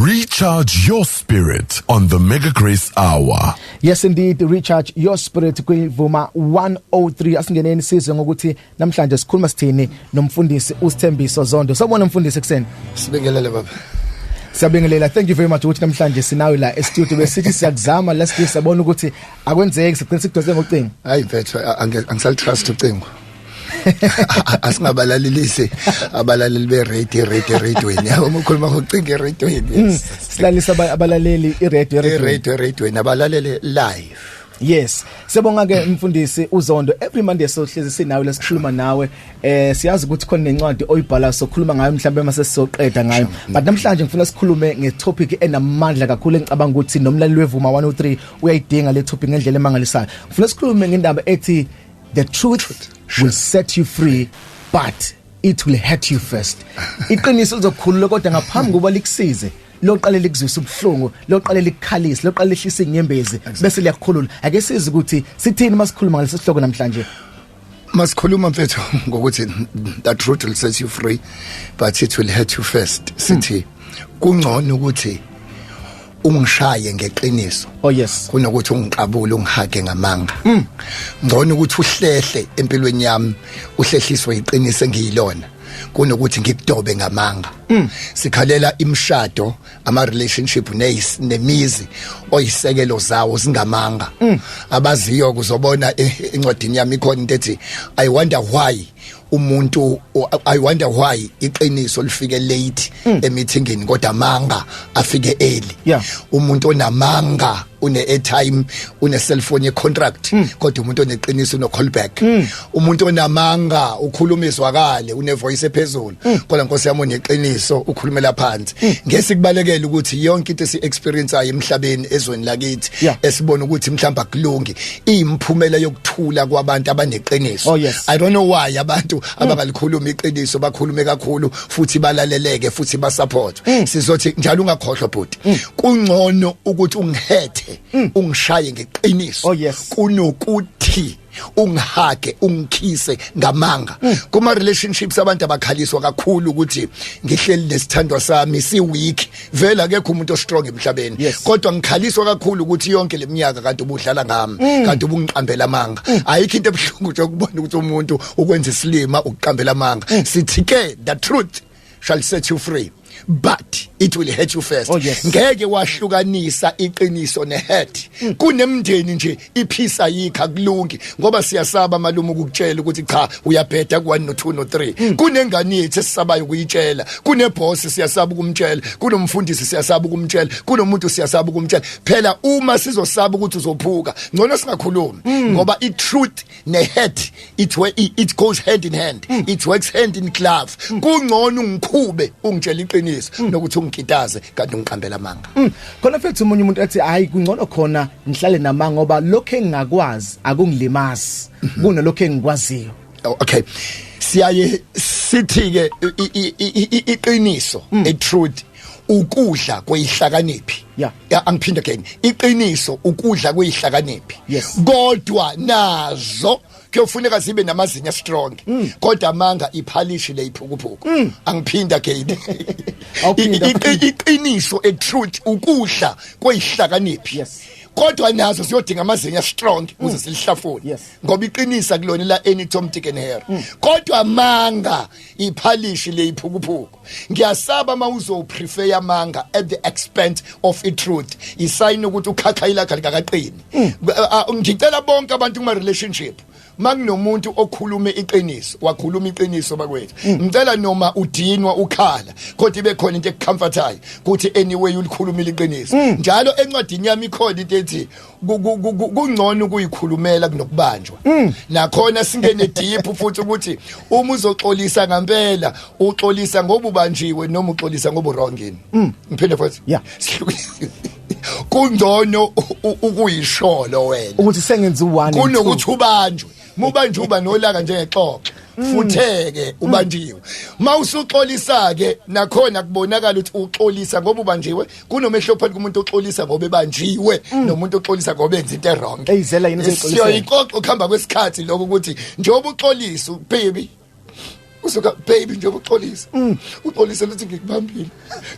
Recharge your spirit on the Mega Grace Hour. Yes indeed, recharge your spirit kwi-Vuma 103. Asingeneni sizwe ngokuthi namhlanje sikhuluma sithini nomfundisi uSithembiso Zondo. Sawubona mfundisi ekseni. Sibingelele baba. Siyabingelela. Thank you very much ukuthi namhlanje sinawe la e-studio besithi siyakuzama let's see sabona ukuthi akwenzeki siqinisa ukudose ngocingo. Hayi mfethu angisal trust ucingo. Asingabalalelise abalaleli be radio yini umukhuluma ngocingo radio yini silalisa abalaleli radio nabalalele live. Yes, siyabonga ke mfundisi uZondo. Every Monday sohlezi sinawe lesikhuluma nawe. Siyazi ukuthi khona nencwadi oyibhala sokhuluma ngayo mhlawumbe mase sizoqeda ngayo. But namhlanje ngifuna sikhulume ngetopic enamandla kakhulu engicabanga ukuthi nomlaleli weVuma 103 uyayidinga le topic ngendlela emangalisayo. Ngifuna sikhulume ngendaba ethi the truth will set you free, but it will hurt you first. Iqiniso lizokhulula kodwa ngaphambi kokuba likusize loqale likuzwisa ubhlungu, loqale likukhalisa, loqale lihlise inyembezi bese liyakhulula. Ake size ukuthi sithini masikhuluma ngalesi sihloko namhlanje. Masikhuluma mfethu ngokuthi the truth will set you free, but it will hurt you first. Sithi kungcono ukuthi ungishaye ngeqiniso. Oh yes. Kunokuthi ungiqabule ungihage ngamanga. Ngcono ukuthi uhlehle empilweni yami, uhlehliswe iqiniso engiyilona. Kunokuthi ngikudobe ngamanga. Sikhalela imshado, ama relationship nemizi oyisekelo zawo singamanga. Abaziyo kuzobona encwadini yami ikhona into ethi I wonder why iqiniso lifike late emeetingini kodwa amanga afike early. Umuntu onamanga une airtime une cellphone contract kodwa umuntu oneqiniso no callback. Umuntu onamanga ukhulumizwakale une voice ephezulu kodwa Nkosi yami oneqiniso ukhulumela phansi. Ngeke kubalekele ukuthi yonke into esi experience ayi emhlabeni ezweni lakithi esibona ukuthi mhlamba kulungi imphumela yokuthula kwabantu abaneqiniso. I don't know why abantu abangalikhuluma iqiniso bakhulume kakhulu futhi balaleleke futhi basupport. Sizothi njalo ungakhohlwa bhuti. Kungcono ukuthi ungihethe ungishaye ngeqiniso kunokuthi ungihage ungikhise ngamanga. Kuma relationships abantu abakhaliswa kakhulu ukuthi ngihleli nesithandwa sami si weak vela akekho umuntu ostrong emhlabeni kodwa ngikhaliswa kakhulu ukuthi yonke leminyaka kanti ubudlala ngami kanti ubungiqambela amanga. Ayikho into ebhlungu nje ukubona ukuthi umuntu ukwenza isilima ukuqambela amanga. Sithi ke the truth shall set you free, but it will hurt you first. Ngeke wahlukanisa iqiniso nehurt. Kunemndeni nje iphisa yikha kulungi ngoba siyasaba malume ukukutshela ukuthi cha uyabheda ku1 no 2 no 3. Kunengane yethu esisabayo ukuyitshela, kuneboss siyasaba ukumtshela, kunomfundisi siyasaba ukumtshela, kunomuntu siyasaba ukumtshela. Phela uma sizosaba ukuthi uzophuka ngcono singakhulumi ngoba i-truth ne-hurt it goes hand in hand. It works hand in glove. Kungcono ungikhube ungitshela iqiniso nokuthi ungikitaze kanti ngiqambela amanga. Khona mfethu umunye umuntu athi hayi kungcono khona ngihlale namanga ngoba lokho engingakwazi akungilimazi kunalokho engikwaziyo. Okay, siyaye sithi ke iqiniso truth ukudla kweyihlakaniphi. Angiphinda again, iqiniso ukudla kweyihlakaniphi. Kodwa nazo kuyofuneka zibe namazinyo strong kodwa amanga iphalishi le iphukuphuku. Angiphinda again. Iqiniso truth ukudla kweyihlakaniphi. Kodwa nazo siyodinga amazinyo strong ukuze silihlafune ngoba iqinisa kulona la any Tom Dick and Harry. Kodwa amanga iphalishi le iphukuphuku. Ngiyasaba mawuzo prefer amanga at the expense of truth. Isayini ukuthi ukhakhayila kalikaqini. Ngicela bonke abantu kuma relationship makunomuntu okhuluma iqiniso wakhuluma iqiniso bakwethu. Ngicela noma udinwa ukhala kodwa ibe khona into ekucomfortayo ukuthi anyway ulikhulumile iqiniso. Njalo encwadini yami ikhona into ethi kungcono ukuyikhulumela kunokubanjwa. Nakhona singene deep futhi ukuthi uma uzoxolisa ngempela uxolisa ngoba ubanjiwe noma uxolisa ngoba wrongini. Ngiphinde futhi kungcono ukuyisholo wena ukuthi sengenza u1 kunokuthi ubanjwe. Mubanjwe uba nolaka njengexoxo futheke ubanjiwe. Mawusuxolisa ke nakhona kubonakala ukuthi uxolisa ngoba ubanjiwe kunomehlo phakathi kumuntu oxolisa ngoba ebanjiwe nomuntu oxolisa ngoba enza into wrong. Eyizela yini sixolisa. Siyoyixoxa ukuhamba kwesikhathi lokho ukuthi njengoba uxolisa baby usuka baby nje uxolisa uxolisa ukuthi ngikubambile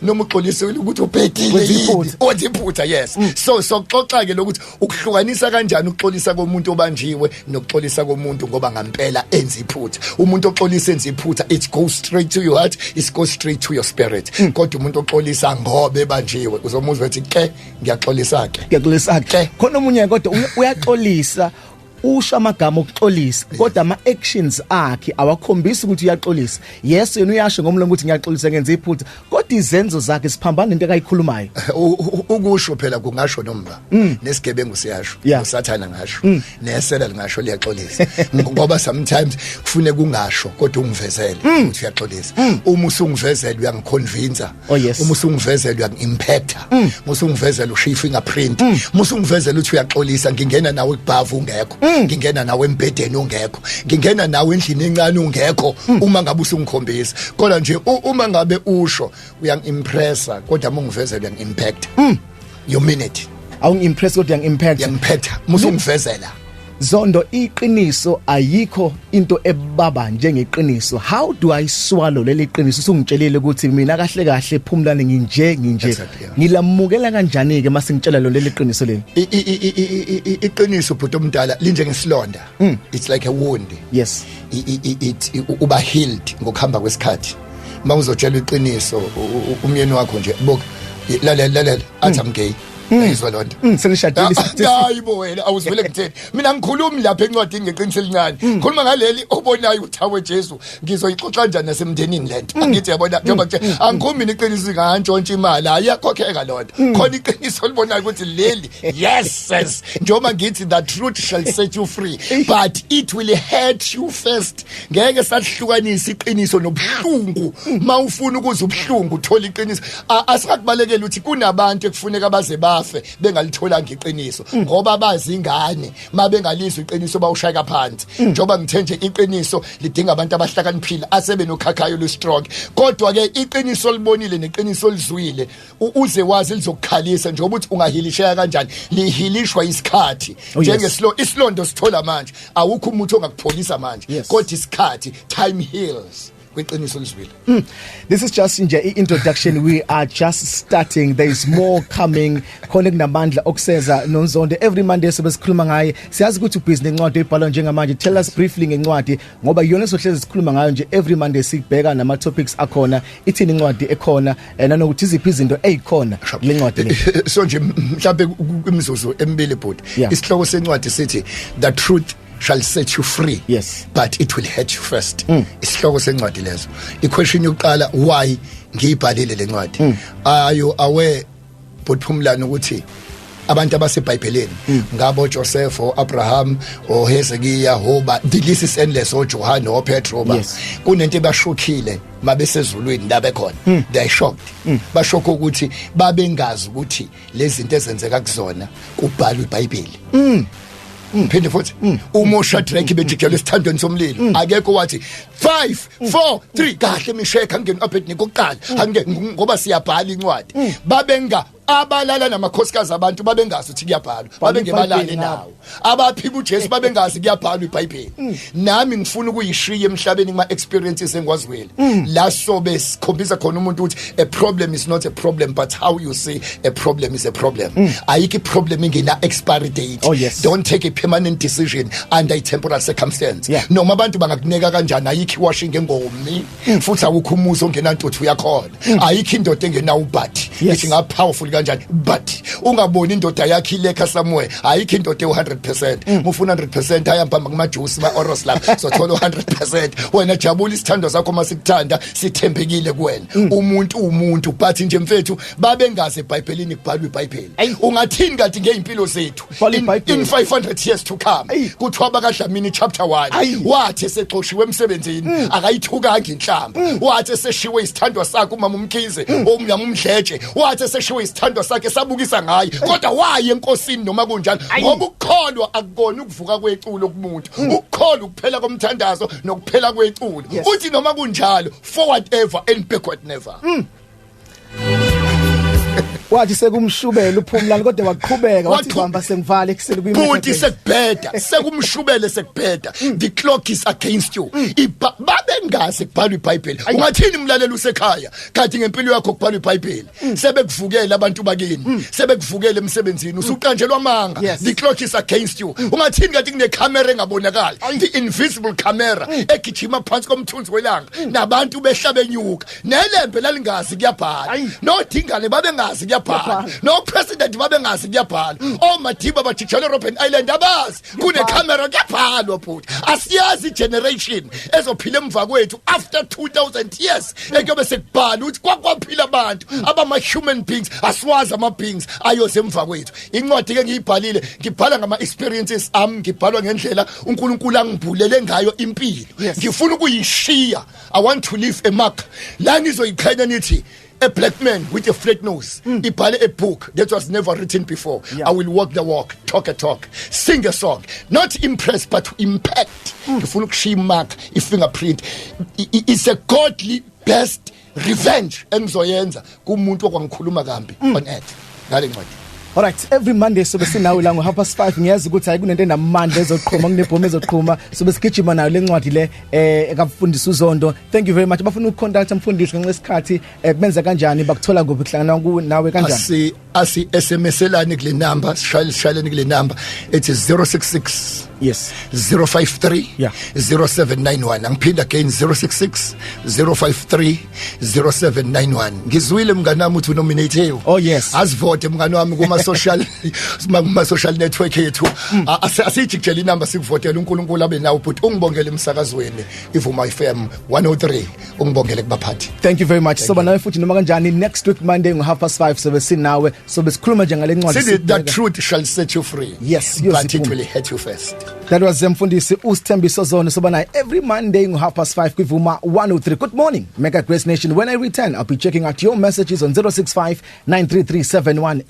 noma uxolisa ukuthi ubhekile yini oziphutha yes so xoxa ke lokuthi ukuhlukanisa kanjani ukuxolisa komuntu obanjiwe nokuxolisa komuntu ngoba ngempela enza iphutha umuntu oxolisa enza iphutha it goes straight to your heart it goes straight to your spirit kodwa umuntu oxolisa ngoba ebanjiwe uzomuzwa ukuthi ke ngiyaxolisa ke khona umunye kodwa uyaxolisa usho amagama okuxolisa kodwa ama actions akhe awakhombisi ukuthi uyaxolisa yes yena uyasho ngomlomo ukuthi ngiyaxolisa ngenza iphutha kodwa izenzo zakhe siphambana into akayikhulumayo ukusho phela kungasho nomba nesigebengu siyasho usathana ngasho nesela lingasho liyaxolisa ngoba sometimes kufune kungasho kodwa ungivezele ukuthi uyaxolisa uma usungivezela uyangiconvince uma usungivezela uyangimpacta uma usungivezela ushiya fingerprint uma usungivezela ukuthi uyaxolisa ngingena nawe ekubhavu ungekho ngingena nawe embedeni ungekho ngingena nawe endlini encane ungekho uma ngabe usungikhombisa kodwa nje uma ngabe usho uyangimpressa kodwa uma ungivezela uyangimpact you mean it awungimpress kodwa uyangimpact musungivezela Zondo iqiniso ayikho into ebaba njengeqiniso how do I swallow leli qiniso usungitshelile ukuthi mina kahle kahle phumlane nginje ngilamukela kanjani ke mase ngitshela lo leli qiniso leli iqiniso bhuti omdala linjengesilonda it's like a wound yes it uba healed ngokuhamba kwesikhathi mawuzotshela iqiniso umyeni wakho nje bok lalela athi I'm gay izwa lonto senishadile hayibo wena awuzivele ngitheni mina ngikhulumi lapha encwadini ngeqiniso elincane khuluma ngaleli obonayo uthawe Jesu ngizoyixoxa kanjani nasemndenini lento angithi yabona njengoba nje angikhulumi iqiniso ngantshontsha imali ayakhokheka lonto khona iqiniso libonayo ukuthi leli yes njengoba ngithi the truth shall set you free but it will hurt you first ngeke sahlukanisa iqiniso nobuhlungu mawufuna ukuze ubuhlungu uthola iqiniso asikakubalekela ukuthi kunabantu ekufuneka baze bafe bengalithola ngeqiniso ngoba bazi ingane mabengalizwe iqiniso bawushaya phansi njoba ngithe nje iqiniso lidinga abantu abahlakaniphile asebe nokhakhayo lu strong kodwa ke iqiniso libonile neqiniso lizwile uze wazi lizokukhalisa njengoba uthi ungahilishaya kanjani lihilishwa isikhathi isilondo sithola manje awukho umuntu ongakupholisa manje kodwa isikhathi time heals. This is just nje introduction we are just starting there is more coming khona kunamandla okuseza noNzondo every Monday sebesikhuluma ngaye siyazi ukuthi ubhizinisi nencwadi ebhalwa njengamanje tell us briefly ngencwadi ngoba yona sohlezi sikhuluma ngayo nje every Monday sibheka nama topics akhona ithini incwadi ekhona nanokuthi iziphi izinto ezikhona lencwadi le so nje mhlawumbe kwimizuzu emibili bhuti isihloko sencwadi sithi the truth shall set you free yes but it will hurt you first isihloko sencwadi lezo iquestion yokuqala why ngiyibhalile lencwadi ayo aware bophumlana ukuthi abantu abaseBhayibhelini ngabo Joseph Abraham Hezekiah Hoba the list is endless John Petro kunento ebashokhile mabesezulwini la bekhona they shocked bashokho ukuthi babengazi ukuthi lezi zinto ezenzeka kuzona kubhalwa iBhayibheli phinde futhi uMoshadrach bejikela esithandweni somlilo akekho wathi 5 4 3 kahle misheka ngene Abednego oqala angeke ngoba siyabhala incwadi babenga abalala namakhosikazi abantu babengazi ukuthi kuyabhalwa babengebalali nawo abaphika uJesu babengazi kuyabhalwa iBhayibheli nami ngifuna ukuyishiya emhlabeni kuma experiences engwazwele la sobe sikhombisa khona umuntu ukuthi a problem is not a problem but how you see a problem is a problem ayiki problem ingena expiry date don't take a permanent decision under a temporal circumstance noma abantu bangakuneka kanjani ayiki washing ngengomi futhi awukho umuso ongenantuthu uyakhona ayiki indoda engena ubathi ithi nga powerful kanjani but ungaboni indoda yakhe ilekha somewhere ayikho indoda e100% ufuna 100% ayamba kumajuice ba oros lapha so thola 100% wena jabula isithando sakho masikuthanda sithembekile kuwena umuntu but nje mfethu babengaze eBhayibhelini kubhalwa iBhayibheli ungathini kanti ngeimpilo zethu in 500 years to come kuthiwa bakaDlamini chapter 1 wathi sexoshiwe emsebenzini akayithukanga inhlamba wathi eseshiwe isithandwa sakhe umama umkhize omnyama umdletshe wathi eseshiwe isithandwa sakhe sabukisa ngaye kodwa waye enkosini noma kunjani ngoba ukukholwa akukona ukuvuka kweculo kumuntu ukukholwa ukuphela komthandazo nokuphela kweculo uthi noma kunjalo forward ever and backward never wathi sekumshubela uphumlani kodwa waqhubeka wathi hamba sengivala ekuseni Buti sekubheda sekumshubele sekubheda the clock is against you babengase kubhalwa iBhayibheli ungathini umlaleli usekhaya kanti ngempilo yakho kubhalwa iBhayibheli sebekuvukela abantu bakini sebekuvukela emsebenzini usuqanjelwa amanga the clock is against you ungathini kanti kune camera engabonakala the invisible camera egijima phansi komthunzi welanga nabantu behlaba enyuka nelembe lalingazi kuyabhala no dingane babengazi kuyabhala no president babengazi kuyabhala Madiba bajijela Robben Island abazi kune camera kuyabhalwa futhi asiyazi generation ezophila emva kwethu after 2000 years ekuyobe sekubhala ukuthi kwaphila abantu abama human beings aswazi ama beings ayoze emva kwethu incwadi ke ngiyibhalile ngibhala ngama experiences ngibhalwa ngendlela uNkulunkulu angibhulele ngayo impilo ngifuna ukuyishiya I want to leave a mark la ngizoyiqhenya nithi a black man with a flat nose ibhale a book that was never written before I will walk the walk talk a talk sing a song not impress but to impact ngifuna ukushiya mark I fingerprint it's a godly best revenge engizoyenza kumuntu okwangikhuluma kambi on earth ngale ncwadi. Alright, every Monday sobe sinawe la ngo5:30 ngiyazi ukuthi ayikunento enamandla ezoqhuma kunebhomu ezoqhuma sobe sigijima nayo lencwadi le ekafundisa uZondo. Thank you very much. Bafuna ukucontact umfundisi ngenxa isikhathi kubenza kanjani bakuthola ngoba kuhlangana nawe kanjani? Asi SMSelani kule number shayeleni kule number it is 066 yes 053 0791 angiphinda again 066 053 0791 ngizwile mngani wami uthi nominate oh yes asivote mngani wami kuma social network yethu asijikjela inamba sikuvotela uNkulunkulu abe nawo but ungibongele emsakazweni iVuma FM 103 ungibongele kubaphathi. Thank you very much. So banawe futhi noma kanjani next week Monday ngo5:30 sobe sinawe sobe sikhuluma nje ngale ncwadi the truth shall set you free. Yes, but it will hurt you first. That was mfundisi uSithembiso Zondo so banaye every Monday ngo5:30 kwiVuma 103. Good morning Mega Grace Nation. When I return I'll be checking out your messages on 065 933 717